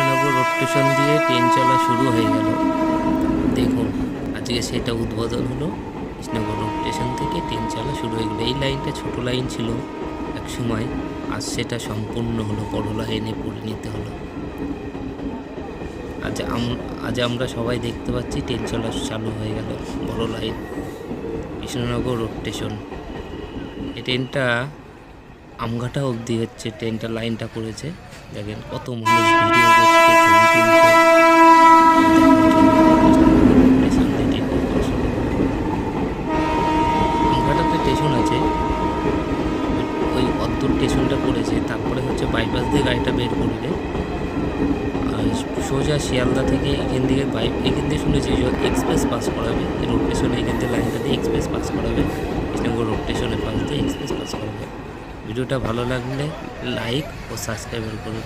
Krishnanagar road station দিয়ে train চলা শুরু হয়ে গেল। দেখুন আজকে সেটা উদ্বোধন হলো। কৃষ্ণনগর রোড স্টেশন থেকে ট্রেন চলা শুরু হয়ে গেল। এই লাইনটা ছোট লাইন ছিল এক সময়, আজ সেটা সম্পূর্ণ হলো, বড় লাইনে পরিণত হলো। আজ আমরা সবাই দেখতে পাচ্ছি ট্রেন চলা চালু হয়ে গেল, বড় লাইন কৃষ্ণনগর রোড স্টেশন। এই ট্রেনটা আমঘাটা অবধি হচ্ছে, ট্রেনটা লাইনটা করেছে। দেখেন কত মানুষ ভিডিও করছে, ছবি তুলছে। আমঘাটাতে স্টেশন আছে, ওই অদ্দূর স্টেশনটা করেছে। তারপরে হচ্ছে বাইপাস দিয়ে গাড়িটা বের করবে, আর সোজা শিয়ালদা থেকে এখান থেকে শুনেছি এক্সপ্রেস পাস করাবে রোড স্টেশনে। এখান থেকে লাইনটা দিয়ে এক্সপ্রেস পাস করাবে, কৃষ্ণনগর রোড স্টেশনের পাশ দিয়ে এক্সপ্রেস পাস করাবে। ভিডিওটা ভালো লাগলে লাইক ও সাবস্ক্রাইব করুন।